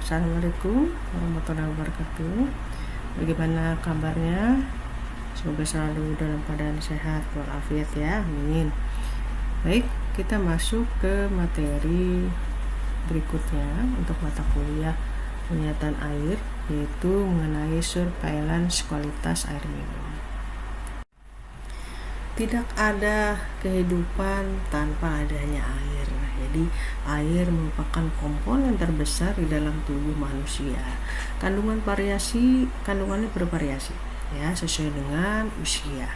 Assalamualaikum warahmatullahi wabarakatuh. Bagaimana kabarnya? Semoga selalu dalam keadaan sehat walafiat ya, amin. Baik, kita masuk ke materi berikutnya untuk mata kuliah penyataan air, yaitu mengenai surveillance kualitas air minum. Tidak ada kehidupan tanpa adanya air. Jadi air merupakan komponen terbesar di dalam tubuh manusia. Kandungannya bervariasi ya, sesuai dengan usia.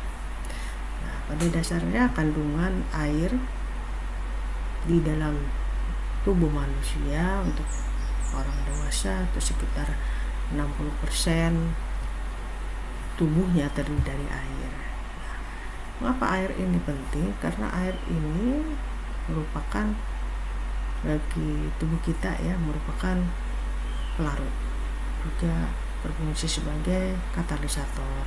Nah, pada dasarnya kandungan air di dalam tubuh manusia untuk orang dewasa itu sekitar 60% tubuhnya terdiri dari air. Mengapa air ini penting? Karena air ini merupakan bagi tubuh kita ya, merupakan pelarut, juga berfungsi sebagai katalisator,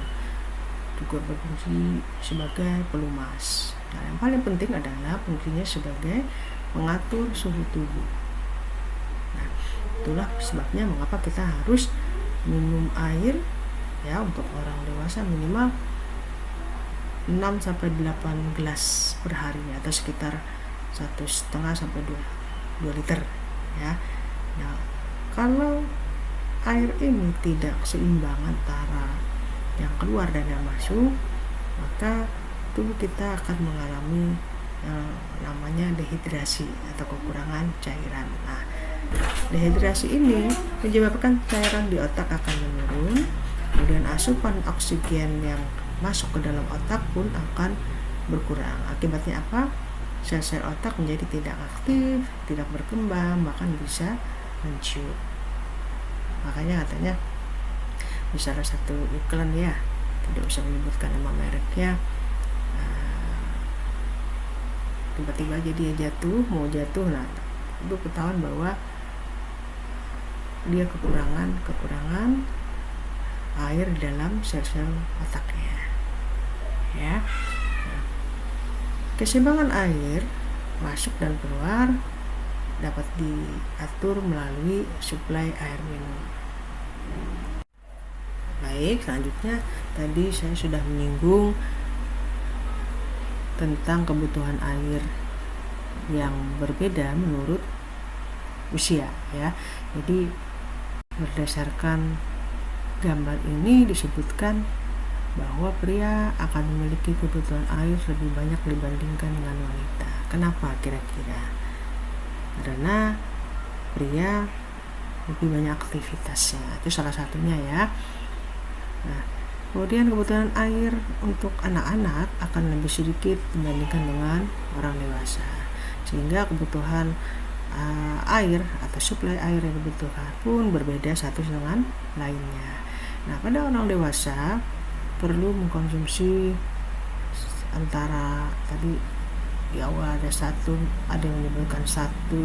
juga berfungsi sebagai pelumas. Nah, yang paling penting adalah fungsinya sebagai mengatur suhu tubuh. Nah, itulah sebabnya mengapa kita harus minum air ya, untuk orang dewasa minimal 6-8 gelas per hari atau sekitar 1,5-2 liter ya. Nah, kalau air ini tidak seimbang antara yang keluar dan yang masuk, maka tubuh kita akan mengalami namanya dehidrasi atau kekurangan cairan. Nah, dehidrasi ini menyebabkan cairan di otak akan menurun, kemudian asupan oksigen yang masuk ke dalam otak pun akan berkurang. Akibatnya apa? Sel-sel otak menjadi tidak aktif, tidak berkembang, bahkan bisa menciut. Makanya katanya di salah satu iklan ya, tidak usah menyebutkan nama mereknya, tiba-tiba aja dia mau jatuh, nah itu ketahuan bahwa dia kekurangan air dalam sel-sel otaknya ya. Keseimbangan air masuk dan keluar dapat diatur melalui suplai air minum. Baik, selanjutnya tadi saya sudah menyinggung tentang kebutuhan air yang berbeda menurut usia ya. Jadi berdasarkan gambar ini disebutkan bahwa pria akan memiliki kebutuhan air lebih banyak dibandingkan dengan wanita. Kenapa kira-kira? Karena pria lebih banyak aktivitasnya, itu salah satunya ya. Nah, kemudian kebutuhan air untuk anak-anak akan lebih sedikit dibandingkan dengan orang dewasa, sehingga kebutuhan air atau suplai air yang dibutuhkan pun berbeda satu dengan lainnya. Nah, pada orang dewasa perlu mengkonsumsi antara tadi di awal ada yang menyebutkan 1-2,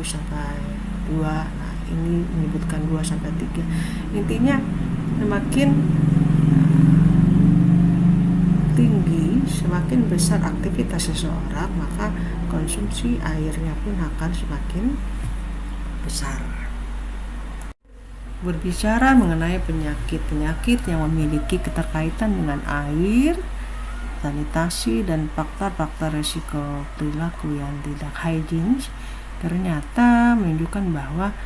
nah ini menyebutkan 2-3. Intinya semakin tinggi, semakin besar aktivitas seseorang, maka konsumsi airnya pun akan semakin besar. Berbicara mengenai penyakit yang memiliki keterkaitan dengan air, sanitasi, dan faktor-faktor risiko perilaku yang tidak higienis, ternyata menunjukkan bahwa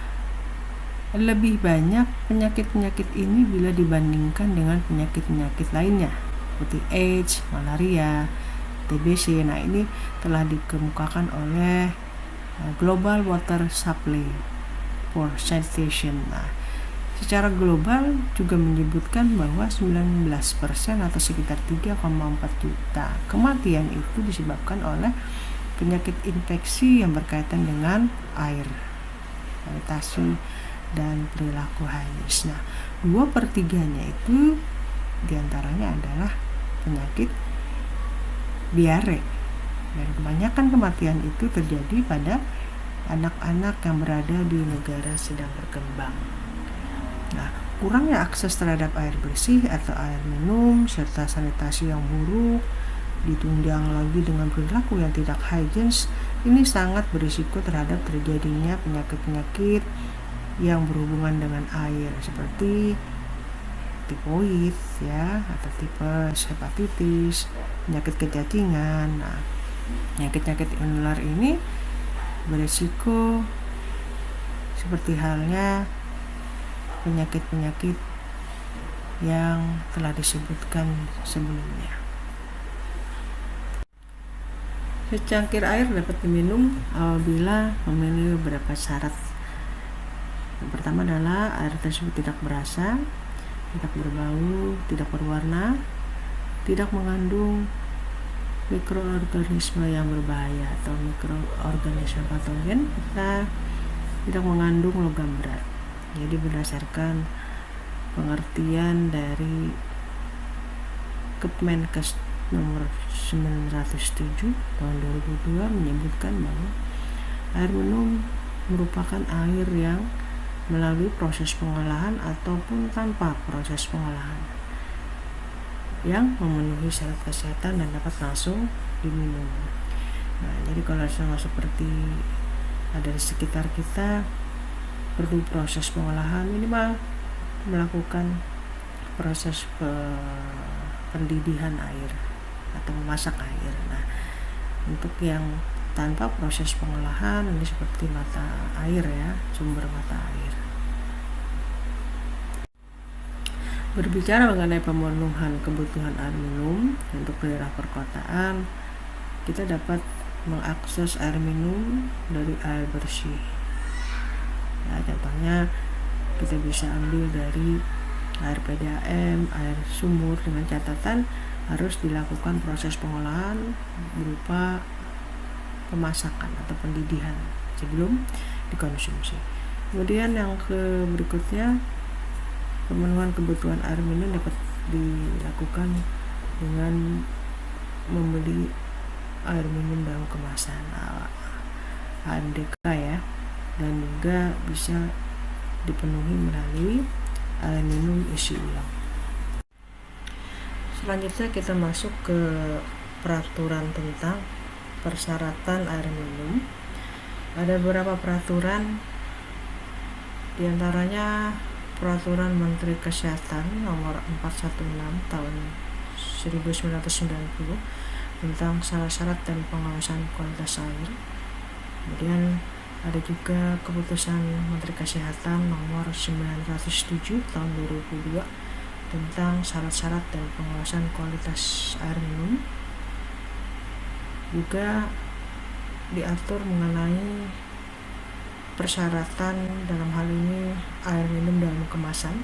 lebih banyak penyakit-penyakit ini bila dibandingkan dengan penyakit-penyakit lainnya seperti AIDS, malaria, TBC. Nah, ini telah dikemukakan oleh Global Water Supply for Sanitation. Nah, secara global juga menyebutkan bahwa 19% atau sekitar 3,4 juta kematian itu disebabkan oleh penyakit infeksi yang berkaitan dengan air, sanitasi, dan perilaku higienis. Nah, 2/3-nya itu diantaranya adalah penyakit diare, dan kebanyakan kematian itu terjadi pada anak-anak yang berada di negara sedang berkembang. Nah, kurangnya akses terhadap air bersih atau air minum serta sanitasi yang buruk ditunjang lagi dengan perilaku yang tidak higienis, ini sangat berisiko terhadap terjadinya penyakit-penyakit yang berhubungan dengan air seperti tifoid ya, atau tipes, hepatitis, penyakit kecacingan. Nah, penyakit-penyakit menular ini berisiko seperti halnya penyakit-penyakit yang telah disebutkan sebelumnya. Secangkir air dapat diminum apabila memenuhi beberapa syarat. Yang pertama adalah air tersebut tidak berasa, tidak berbau, tidak berwarna, tidak mengandung mikroorganisme yang berbahaya atau mikroorganisme patogen, serta tidak mengandung logam berat. Jadi berdasarkan pengertian dari Kemenkes nomor 907 tahun 2002 menyebutkan bahwa air minum merupakan air yang melalui proses pengolahan ataupun tanpa proses pengolahan yang memenuhi syarat kesehatan dan dapat langsung diminum. Nah, jadi kalau sama seperti ada di sekitar kita perlu proses pengolahan, minimal melakukan proses pendidihan air atau memasak air. Nah, untuk yang tanpa proses pengolahan ini seperti mata air ya, sumber mata air. Berbicara mengenai pemenuhan kebutuhan air minum untuk daerah perkotaan, kita dapat mengakses air minum dari air bersih. Ya, contohnya kita bisa ambil dari air PDAM, air sumur, dengan catatan harus dilakukan proses pengolahan berupa pemasakan atau pendidihan sebelum dikonsumsi. Kemudian yang berikutnya, pemenuhan kebutuhan air minum dapat dilakukan dengan membeli air minum dalam kemasan AMDK ya, dan juga bisa dipenuhi melalui air minum isi ulang. Selanjutnya kita masuk ke peraturan tentang persyaratan air minum. Ada beberapa peraturan, diantaranya Peraturan Menteri Kesehatan nomor 416 tahun 1990 tentang syarat-syarat dan pengawasan kualitas air. Kemudian ada juga Keputusan Menteri Kesehatan nomor 907 tahun 2002 tentang syarat-syarat dan pengawasan kualitas air minum. Juga diatur mengenai persyaratan dalam hal ini air minum dalam kemasan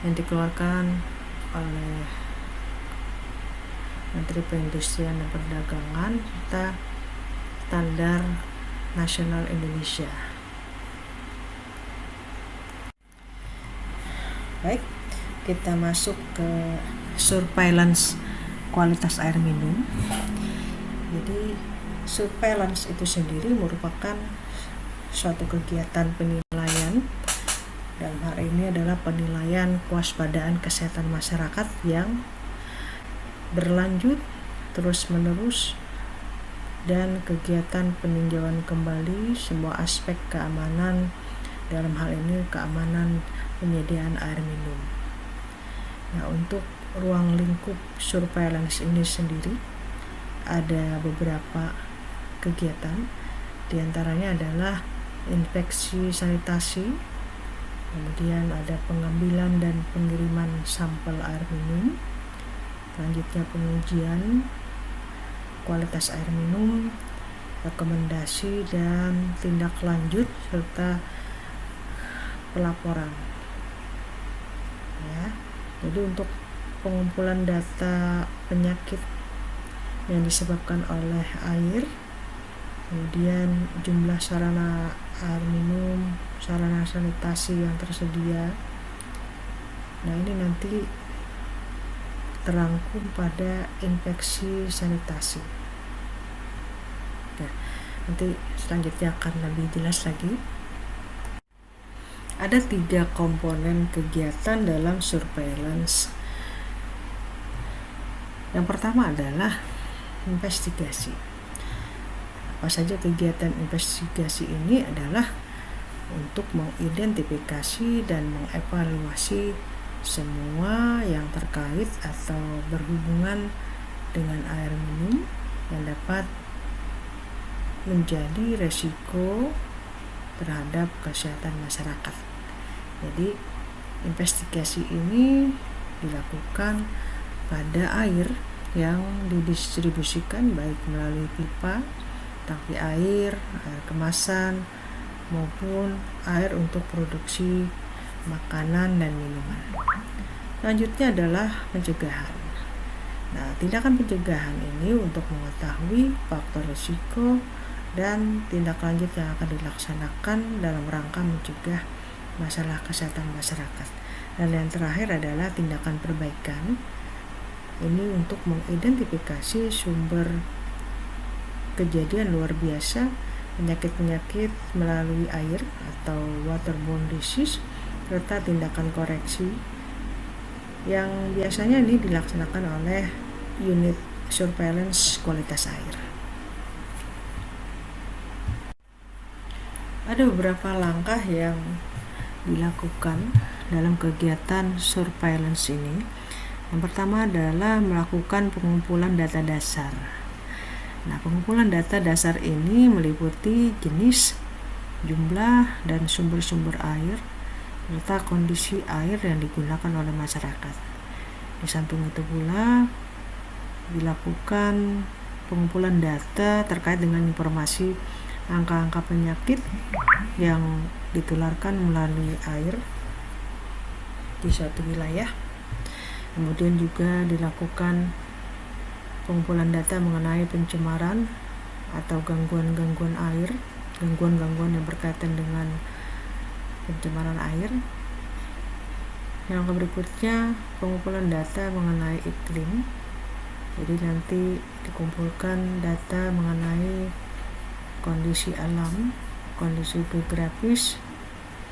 yang dikeluarkan oleh Menteri Perindustrian dan Perdagangan serta Standar Nasional Indonesia. Baik, kita masuk ke surveillance kualitas air minum. Jadi surveillance itu sendiri merupakan suatu kegiatan penilaian. Dalam hal ini adalah penilaian kewaspadaan kesehatan masyarakat yang berlanjut terus-menerus dan kegiatan peninjauan kembali semua aspek keamanan, dalam hal ini keamanan penyediaan air minum. Nah, untuk ruang lingkup surveillance ini sendiri ada beberapa kegiatan, diantaranya adalah inspeksi sanitasi, kemudian ada pengambilan dan pengiriman sampel air minum, selanjutnya pengujian kualitas air minum, rekomendasi dan tindak lanjut, serta pelaporan. Ya, jadi untuk pengumpulan data penyakit yang disebabkan oleh air, kemudian jumlah sarana air minum, sarana sanitasi yang tersedia. Nah, ini nanti terangkum pada inspeksi sanitasi. Nah, nanti selanjutnya akan lebih jelas lagi. Ada 3 komponen kegiatan dalam surveillance. Yang pertama adalah investigasi. Apa saja kegiatan investigasi ini adalah untuk mengidentifikasi dan mengevaluasi semua yang terkait atau berhubungan dengan air minum yang dapat menjadi resiko terhadap kesehatan masyarakat. Jadi investigasi ini dilakukan pada air yang didistribusikan baik melalui pipa, tangki air, air kemasan, maupun air untuk produksi makanan dan minuman. Selanjutnya adalah pencegahan. Nah, tindakan pencegahan ini untuk mengetahui faktor risiko dan tindak lanjut yang akan dilaksanakan dalam rangka mencegah masalah kesehatan masyarakat. Dan yang terakhir adalah tindakan perbaikan. Ini untuk mengidentifikasi sumber kejadian luar biasa penyakit-penyakit melalui air atau waterborne disease, serta tindakan koreksi yang biasanya ini dilaksanakan oleh unit surveillance kualitas air. Ada beberapa langkah yang dilakukan dalam kegiatan surveillance ini. Yang pertama adalah melakukan pengumpulan data dasar. Nah, pengumpulan data dasar ini meliputi jenis, jumlah, dan sumber-sumber air, serta kondisi air yang digunakan oleh masyarakat. Di samping itu pula dilakukan pengumpulan data terkait dengan informasi angka-angka penyakit yang ditularkan melalui air di suatu wilayah. Kemudian juga dilakukan pengumpulan data mengenai pencemaran atau gangguan-gangguan air, gangguan-gangguan yang berkaitan dengan pencemaran air. Yang berikutnya pengumpulan data mengenai iklim. Jadi nanti dikumpulkan data mengenai kondisi alam, kondisi geografis,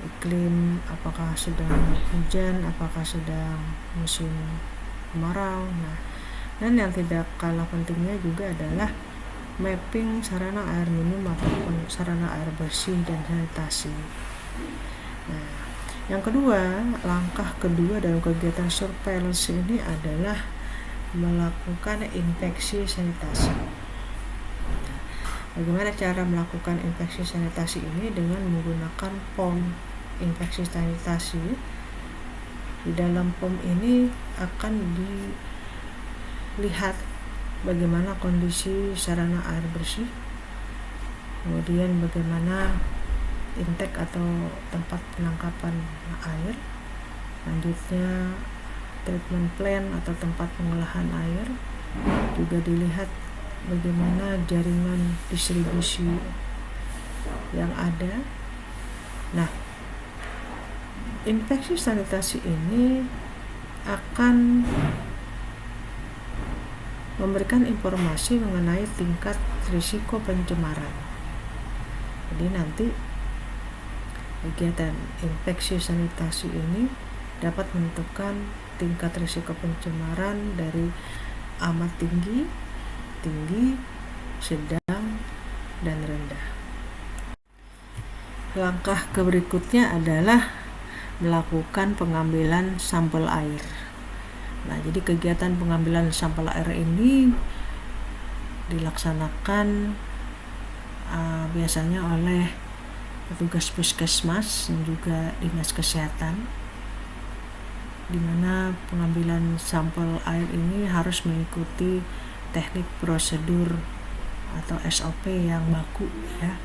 iklim, apakah sedang hujan, apakah sedang musim kemarau. Nah, dan yang tidak kalah pentingnya juga adalah mapping sarana air minum ataupun sarana air bersih dan sanitasi. Nah, yang kedua, langkah kedua dalam kegiatan surveillance ini adalah melakukan inspeksi sanitasi. Bagaimana cara melakukan inspeksi sanitasi ini? Dengan menggunakan POM inspeksi sanitasi. Di dalam POM ini akan dilihat bagaimana kondisi sarana air bersih, kemudian bagaimana intake atau tempat penangkapan air, selanjutnya treatment plan atau tempat pengolahan air, juga dilihat bagaimana jaringan distribusi yang ada. Nah, inspeksi sanitasi ini akan memberikan informasi mengenai tingkat risiko pencemaran. Jadi nanti kegiatan inspeksi sanitasi ini dapat menentukan tingkat risiko pencemaran dari amat tinggi, sedang, dan rendah. Langkah berikutnya adalah melakukan pengambilan sampel air. Nah, jadi kegiatan pengambilan sampel air ini dilaksanakan biasanya oleh petugas puskesmas dan juga dinas kesehatan, di mana pengambilan sampel air ini harus mengikuti teknik prosedur atau SOP yang baku ya.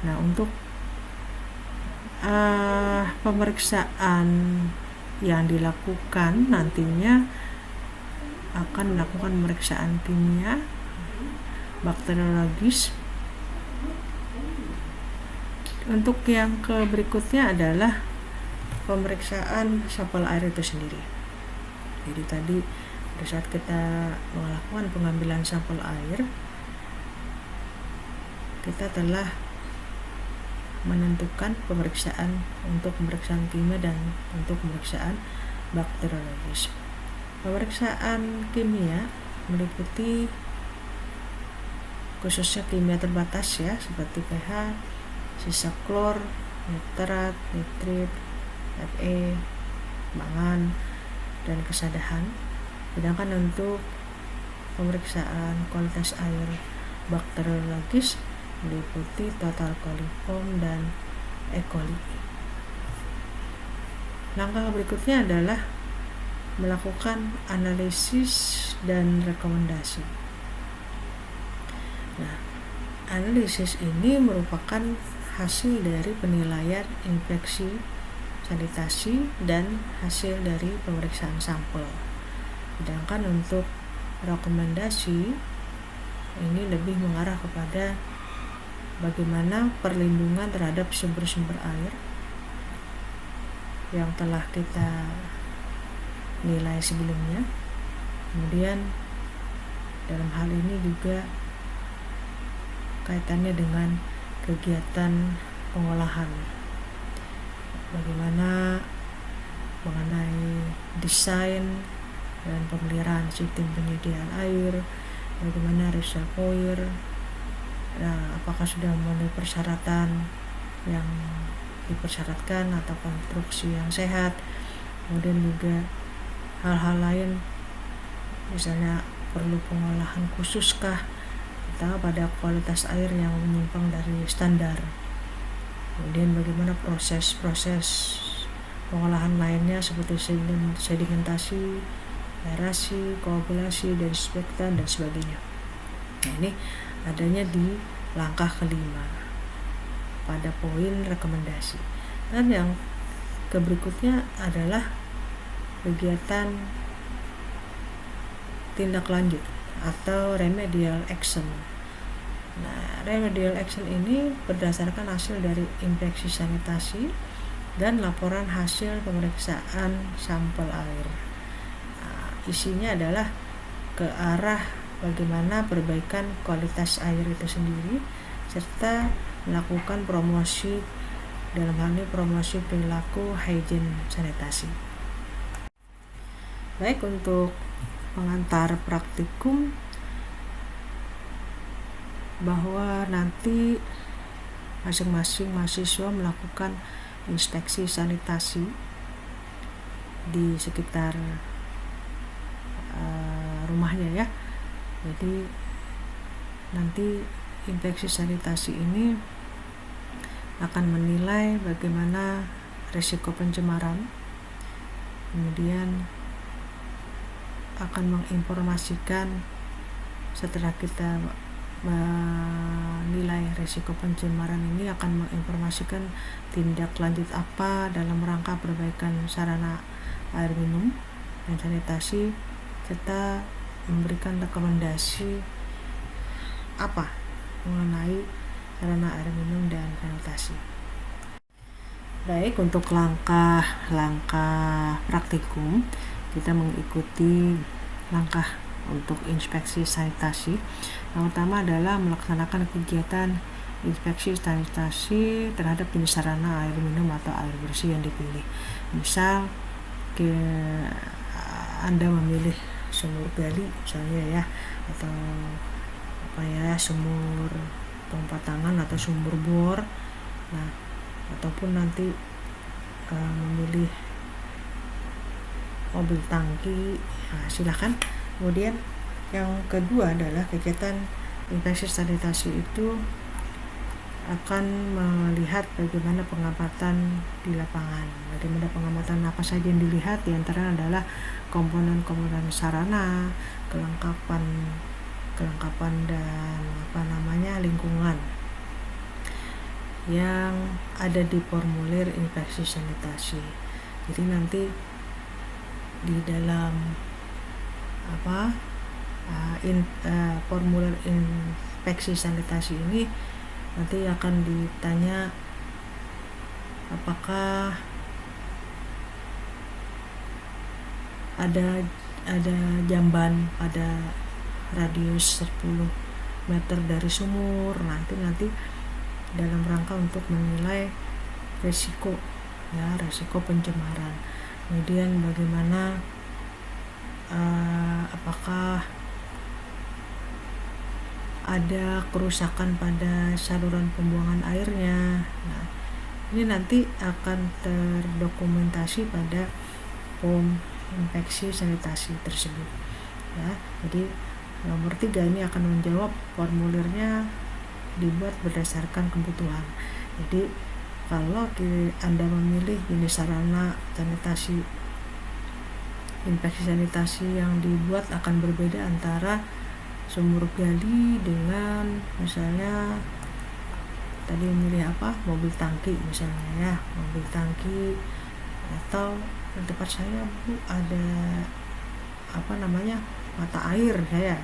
Nah, untuk pemeriksaan yang dilakukan nantinya akan melakukan pemeriksaan kimia, bakteriologis. Untuk yang berikutnya adalah pemeriksaan sampel air itu sendiri. Jadi tadi pada saat kita melakukan pengambilan sampel air, kita telah menentukan pemeriksaan untuk pemeriksaan kimia dan untuk pemeriksaan bakteriologis. Pemeriksaan kimia meliputi khususnya kimia terbatas ya, seperti pH, sisa klor, nitrat, nitrit, Fe, mangan, dan kesadahan. Sedangkan untuk pemeriksaan kualitas air bakteriologis meliputi total coliform dan E. coli. Langkah berikutnya adalah melakukan analisis dan rekomendasi. Nah, analisis ini merupakan hasil dari penilaian infeksi, sanitasi, dan hasil dari pemeriksaan sampel. Sedangkan untuk rekomendasi ini lebih mengarah kepada bagaimana perlindungan terhadap sumber-sumber air yang telah kita nilai sebelumnya. Kemudian dalam hal ini juga kaitannya dengan kegiatan pengolahan, bagaimana mengenai desain dan pemeliharaan sistem penyediaan air, bagaimana reservoir, apakah sudah memenuhi persyaratan yang dipersyaratkan atau konstruksi yang sehat. Kemudian juga hal-hal lain, misalnya perlu pengolahan khususkah atau pada kualitas air yang menyimpang dari standar. Kemudian bagaimana proses-proses pengolahan lainnya seperti sedimentasi, aerasi, koagulasi, desinfektan, dan sebagainya. Nah, ini adanya di langkah kelima pada poin rekomendasi. Dan yang berikutnya adalah kegiatan tindak lanjut atau remedial action. Nah, remedial action ini berdasarkan hasil dari inspeksi sanitasi dan laporan hasil pemeriksaan sampel air. Isinya adalah ke arah bagaimana perbaikan kualitas air itu sendiri, serta melakukan promosi, dalam hal ini promosi perilaku hygiene sanitasi. Baik, untuk pengantar praktikum, bahwa nanti masing-masing mahasiswa melakukan inspeksi sanitasi di sekitar rumahnya ya. Jadi nanti inspeksi sanitasi ini akan menilai bagaimana risiko pencemaran, kemudian akan menginformasikan setelah kita menilai risiko pencemaran ini, akan menginformasikan tindak lanjut apa dalam rangka perbaikan sarana air minum dan sanitasi, serta memberikan rekomendasi apa mengenai sarana air minum dan sanitasi. Baik, untuk langkah-langkah praktikum, kita mengikuti langkah untuk inspeksi sanitasi. Yang pertama adalah melaksanakan kegiatan inspeksi sanitasi terhadap jenis sarana air minum atau air bersih yang dipilih. Misal Anda memilih sumur gali misalnya ya, atau sumur pompa tangan atau sumur bor. Nah, ataupun nanti memilih mobil tangki, silakan. Kemudian yang kedua adalah kegiatan inspeksi sanitasi itu akan melihat bagaimana pengamatan di lapangan. Bagaimana pengamatan apa saja yang dilihat, di antara adalah komponen-komponen sarana, kelengkapan dan lingkungan yang ada di formulir inspeksi sanitasi. Jadi nanti di dalam formulir inspeksi sanitasi ini nanti akan ditanya apakah ada jamban pada radius 10 meter dari sumur. Nanti dalam rangka untuk menilai risiko pencemaran. Kemudian bagaimana apakah ada kerusakan pada saluran pembuangan airnya. Nah, Ini nanti akan terdokumentasi pada POM infeksi sanitasi tersebut ya. Jadi nomor 3 ini akan menjawab, formulirnya dibuat berdasarkan kebutuhan. Jadi kalau Anda memilih jenis sarana sanitasi infeksi sanitasi yang dibuat akan berbeda antara sumur gali dengan misalnya tadi memilih mobil tangki misalnya ya, mobil tangki, atau di tempat saya Bu ada mata air saya.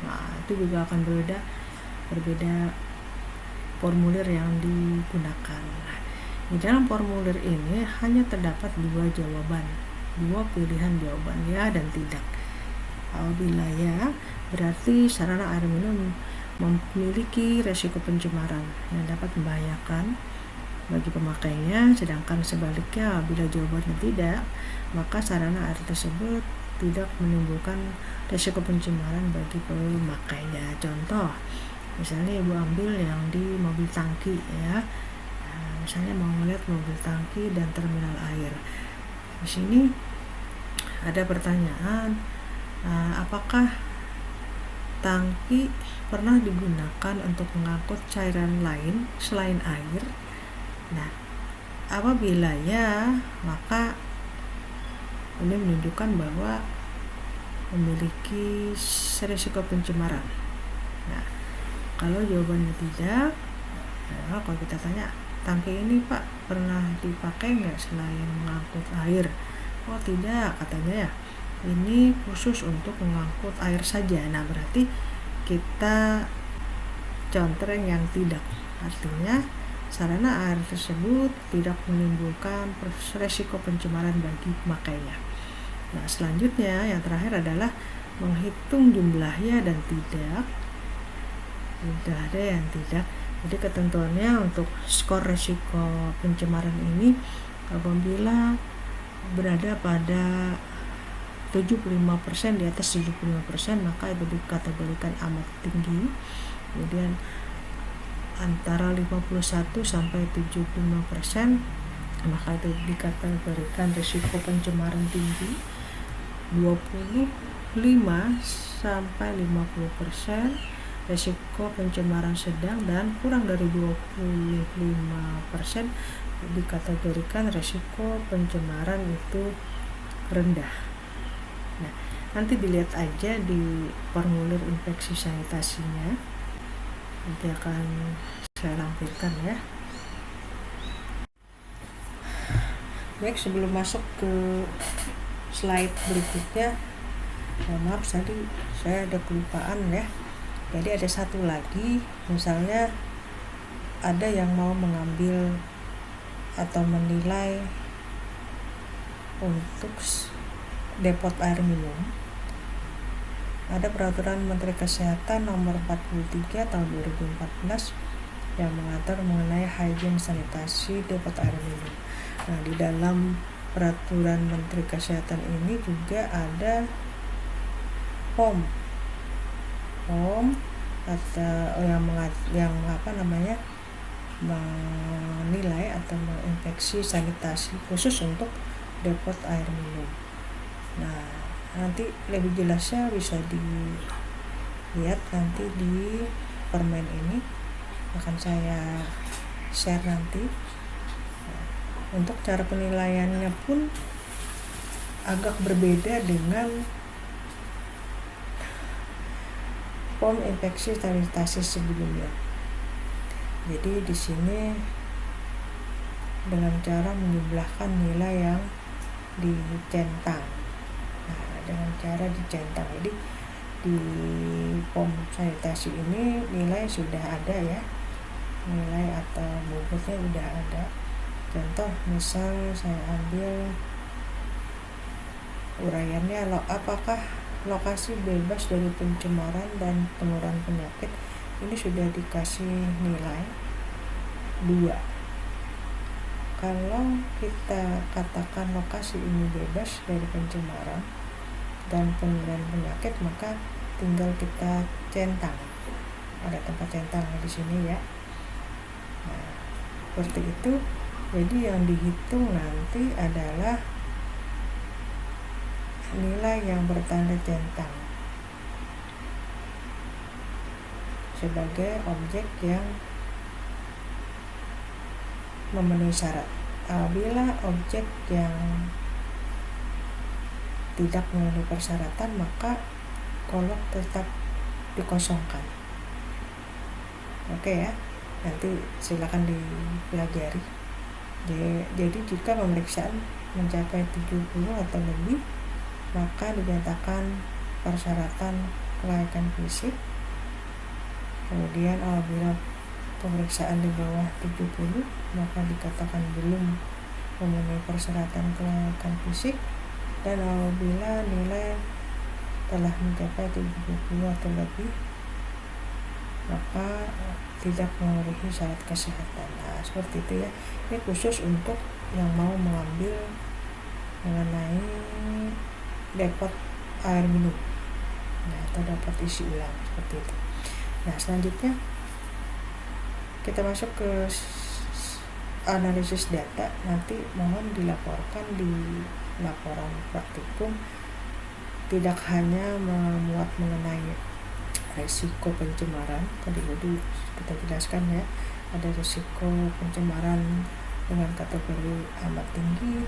Nah, itu juga akan berbeda formulir yang digunakan. Nah, di dalam formulir ini hanya terdapat 2 pilihan jawaban, ya dan tidak. Apabila ya, berarti sarana air minum memiliki resiko pencemaran yang dapat membahayakan bagi pemakainya, sedangkan sebaliknya apabila jawabannya tidak, maka sarana air tersebut tidak menimbulkan resiko pencemaran bagi pemakainya. Contoh, misalnya Ibu ambil yang di mobil tangki ya. Nah, misalnya mau melihat mobil tangki dan terminal air. Di sini ada pertanyaan, apakah tangki pernah digunakan untuk mengangkut cairan lain selain air? Nah, apabila ya, maka ini menunjukkan bahwa memiliki risiko pencemaran. Nah, kalau jawabannya tidak, nah, kalau kita tanya, tangki ini Pak pernah dipakai nggak selain mengangkut air? Oh tidak, katanya ya, ini khusus untuk mengangkut air saja. Nah, berarti kita contreng yang tidak, artinya sarana air tersebut tidak menimbulkan resiko pencemaran bagi pemakainya. Nah, selanjutnya yang terakhir adalah menghitung jumlahnya dan tidak. Tidak ada yang tidak. Jadi ketentuannya untuk skor resiko pencemaran ini apabila berada pada 75%, di atas 75%, maka itu dikategorikan amat tinggi. Kemudian antara 51 sampai 75%, maka itu dikategorikan risiko pencemaran tinggi. 25 sampai 50% risiko pencemaran sedang, dan kurang dari 25% dikategorikan risiko pencemaran itu rendah. Nah, nanti dilihat aja di formulir infeksi sanitasinya, nanti akan saya lampirkan ya. Baik, sebelum masuk ke slide berikutnya, maaf tadi saya ada kelupaan ya. Jadi ada satu lagi, misalnya ada yang mau mengambil atau menilai untuk depot air minum. Ada peraturan Menteri Kesehatan nomor 43 tahun 2014 yang mengatur mengenai hygiene sanitasi depot air minum. Nah, di dalam peraturan Menteri Kesehatan ini juga ada POM atau yang menilai atau menginfeksi sanitasi khusus untuk depot air minum. Nah, nanti lebih jelasnya bisa dilihat nanti di permen ini, akan saya share nanti. Untuk cara penilaiannya pun agak berbeda dengan POM infeksi sanitasi sebelumnya. Jadi di sini dengan cara menjumlahkan nilai yang dicentang. Nah, dengan cara dicentang. Jadi di POM sanitasi ini nilai sudah ada ya, nilai atau bobotnya sudah ada. Contoh, misal saya ambil uraiannya, apakah lokasi bebas dari pencemaran dan penularan penyakit, ini sudah dikasih nilai 2. Kalau kita katakan lokasi ini bebas dari pencemaran dan penularan penyakit, maka tinggal kita centang. Ada tempat centang di sini ya. Nah, seperti itu. Jadi yang dihitung nanti adalah nilai yang bertanda centang sebagai objek yang memenuhi syarat. Apabila objek yang tidak memenuhi persyaratan, maka kolom tetap dikosongkan. Oke ya, nanti silakan dipelajari. Jadi jika pemeriksaan mencapai 70 atau lebih, maka dinyatakan persyaratan kelayakan fisik. Kemudian apabila pemeriksaan di bawah 70, maka dikatakan belum memenuhi persyaratan kelayakan fisik. Dan apabila nilai telah mencapai 70 atau lebih, maka tidak memenuhi syarat kesehatan. Nah, seperti itu ya. Ini khusus untuk yang mau mengambil mengenai dapat air minum, atau dapat isi ulang, seperti itu. Nah, selanjutnya kita masuk ke analisis data. Nanti mohon dilaporkan di laporan praktikum, tidak hanya memuat mengenai risiko pencemaran. Tadi kita jelaskan ya, ada risiko pencemaran dengan kategori amat tinggi,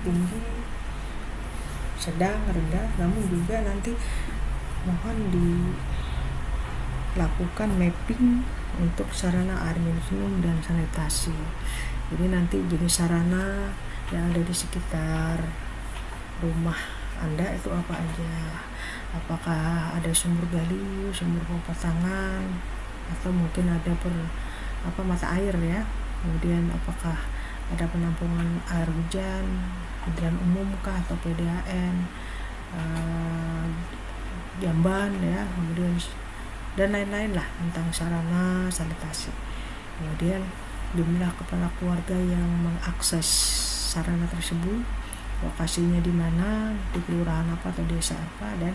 sedang, rendah. Namun juga nanti mohon dilakukan mapping untuk sarana air minum dan sanitasi. Jadi nanti jenis sarana yang ada di sekitar rumah Anda itu apa aja. Apakah ada sumur gali, sumur pompa tangan, atau mungkin ada mata air ya. Kemudian apakah ada penampungan air hujan, hidran umum kah atau PDAM, jamban ya, kemudian dan lain-lain lah tentang sarana sanitasi. Kemudian jumlah kepala keluarga yang mengakses sarana tersebut, lokasinya di mana, di kelurahan apa atau desa apa, dan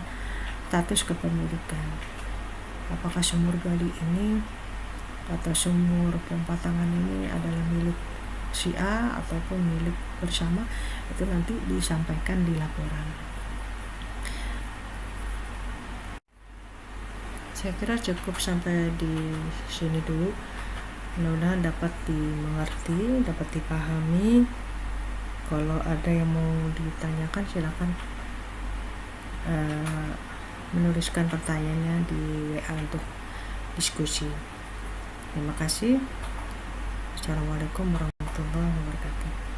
status kepemilikan. Apakah sumur gali ini atau sumur pompa tangan ini adalah milik si A ataupun milik bersama, itu nanti disampaikan di laporan. Saya kira cukup sampai di sini dulu. Mudah-mudahan dapat dimengerti, dapat dipahami. Kalau ada yang mau ditanyakan, silakan menuliskan pertanyaannya di WA untuk diskusi. Terima kasih. Assalamualaikum warahmatullahi wabarakatuh.